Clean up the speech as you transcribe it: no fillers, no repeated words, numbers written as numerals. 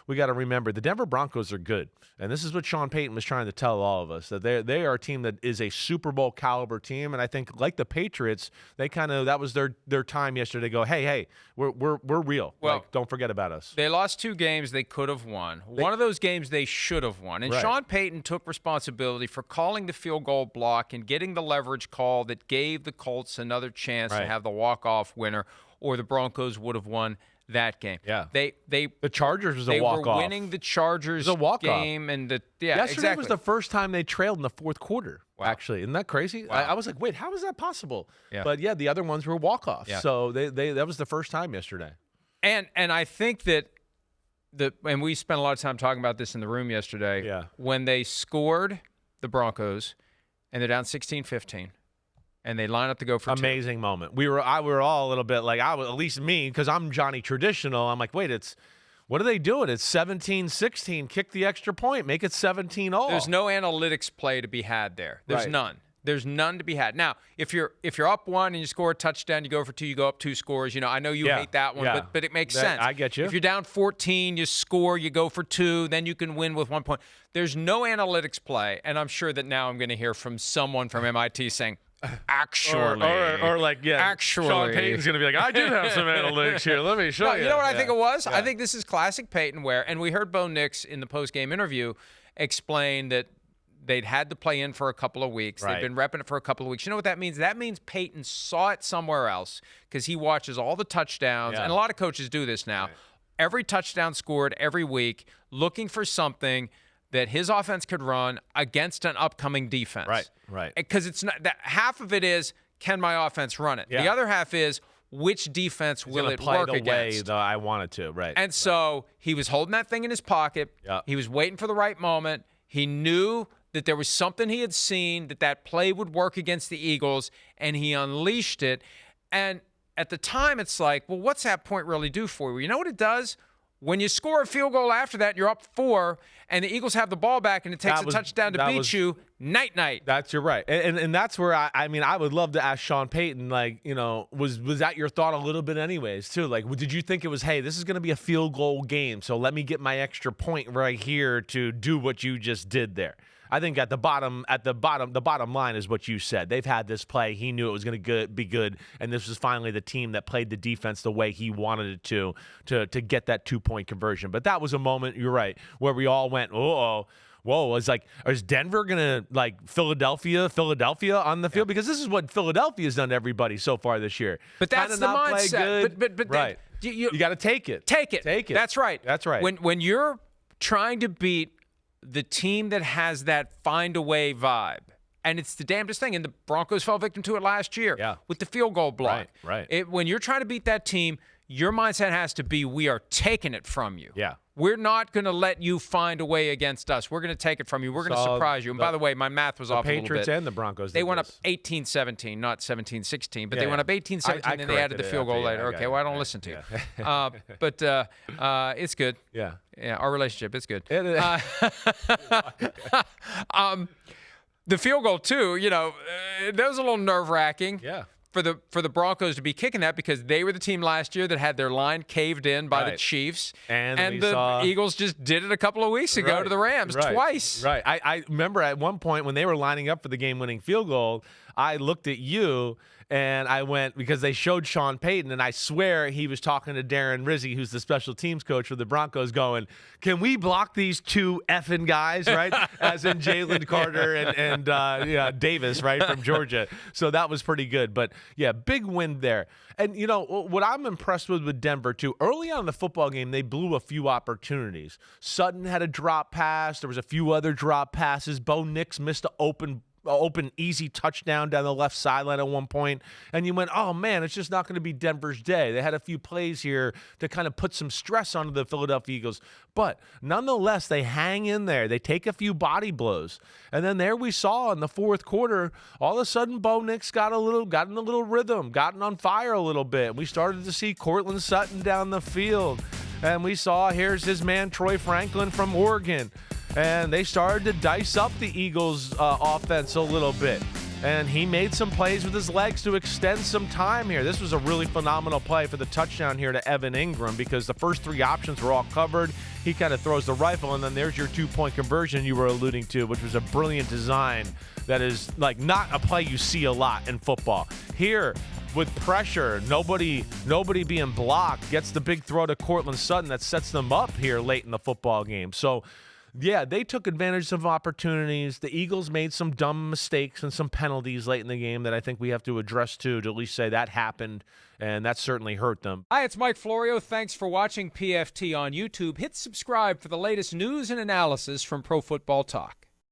we got to remember the Denver Broncos are good. And this is what Sean Payton was trying to tell all of us, that they are a team that is a Super Bowl caliber team. And I think like the Patriots, that was their time yesterday to go, hey, we're real. Well, don't forget about us. They lost 2 games they could have won. One of those games they should have won. And Sean Payton took responsibility for calling the field goal block and getting the leverage call that gave the Colts another chance to have the walk-off winner, or the Broncos would have won that game. Yeah. The Chargers was a walk-off. They were winning the Chargers game. And yesterday was the first time they trailed in the fourth quarter, actually. Isn't that crazy? Wow. I was like, wait, how is that possible? Yeah. But, the other ones were walk-offs. Yeah. So that was the first time yesterday. And I think that and we spent a lot of time talking about this in the room yesterday. Yeah. When they scored the Broncos and they're down 16-15. And they line up to go for amazing 2. Moment. We were all a little bit like, at least me, because I'm Johnny traditional. I'm like, wait, what are they doing? It's 17-16. Kick the extra point. Make it 17-all. There's no analytics play to be had there. There's none. There's none to be had. Now, if you're up 1 and you score a touchdown, you go for 2, you go up 2 scores. I know you hate that one, but it makes sense. I get you. If you're down 14, you score, you go for 2, then you can win with 1 point. There's no analytics play, and I'm sure that now I'm going to hear from someone from MIT saying, actually. Or actually. Sean Payton's going to be like, I do have some analytics here. Let me show you. You know what I think it was? I think this is classic Payton and we heard Bo Nix in the post-game interview explain that they'd had to play in for a couple of weeks. They've been repping it for a couple of weeks. You know what that means? That means Payton saw it somewhere else because he watches all the touchdowns. And a lot of coaches do this now. Every touchdown scored every week, looking for something that his offense could run against an upcoming defense. Right. Because it's not that half of it is, can my offense run it? Yeah. The other half is, which defense will it work the against? Way that I want it to, right. And so he was holding that thing in his pocket. Yep. He was waiting for the right moment. He knew that there was something he had seen, that play would work against the Eagles, and he unleashed it. And at the time, it's like, well, what's that point really do for you? You know what it does? When you score a field goal after that, you're up 4, and the Eagles have the ball back, and it takes a touchdown to beat you, night-night. You're right. And that's where, I would love to ask Sean Payton, was that your thought a little bit anyways, too? Like, did you think it was, hey, this is going to be a field goal game, so let me get my extra point right here to do what you just did there? I think the bottom line is what you said. They've had this play. He knew it was going to be good, and this was finally the team that played the defense the way he wanted it to get that 2-point conversion. But that was a moment, you're right, where we all went, whoa, it's like, is Denver going to, Philadelphia on the field? Because this is what Philadelphia's done to everybody so far this year. But that's the mindset. But right. You got to take it. Take it. That's right. When you're trying to beat the team that has that find-a-way vibe, and it's the damnedest thing, and the Broncos fell victim to it last year with the field goal block. Right. When you're trying to beat that team, your mindset has to be, we are taking it from you. Yeah. We're not going to let you find a way against us. We're going to take it from you. We're going to surprise you. And by the way, my math was off a little bit. The Patriots and the Broncos. They went up 18-17, not 17-16, but they went up 18-17, and they added the field goal later. Okay, I don't listen to you. But it's good. Yeah. Yeah, our relationship, it's good. The field goal, too, that was a little nerve-wracking. Yeah. For the Broncos to be kicking that, because they were the team last year that had their line caved in by the Chiefs. And the Eagles just did it a couple of weeks ago to the Rams twice. Right. I remember at one point when they were lining up for the game-winning field goal, I looked at you and I went, because they showed Sean Payton, and I swear he was talking to Darren Rizzi, who's the special teams coach for the Broncos, going, can we block these 2 effing guys, right? As in Jalen Carter and Davis, right, from Georgia. So that was pretty good. But, yeah, big win there. And, what I'm impressed with Denver, too, early on in the football game, they blew a few opportunities. Sutton had a drop pass. There was a few other drop passes. Bo Nix missed an open easy touchdown down the left sideline at one point, and you went, oh man, it's just not going to be Denver's day. They had a few plays here to kind of put some stress onto the Philadelphia Eagles, but nonetheless, they hang in there. They take a few body blows, and then there we saw in the fourth quarter, all of a sudden, Bo Nix got in a little rhythm, gotten on fire a little bit. We started to see Cortland Sutton down the field, and we saw, here's his man Troy Franklin from Oregon. And they started to dice up the Eagles' offense a little bit. And he made some plays with his legs to extend some time here. This was a really phenomenal play for the touchdown here to Evan Ingram, because the first 3 options were all covered. he kind of throws the rifle, and then there's your 2-point conversion you were alluding to, which was a brilliant design that is like not a play you see a lot in football. Here, with pressure, nobody being blocked, gets the big throw to Cortland Sutton that sets them up here late in the football game. So, yeah, they took advantage of opportunities. The Eagles made some dumb mistakes and some penalties late in the game that I think we have to address too, to at least say that happened, and that certainly hurt them. Hi, it's Mike Florio. Thanks for watching PFT on YouTube. Hit subscribe for the latest news and analysis from Pro Football Talk.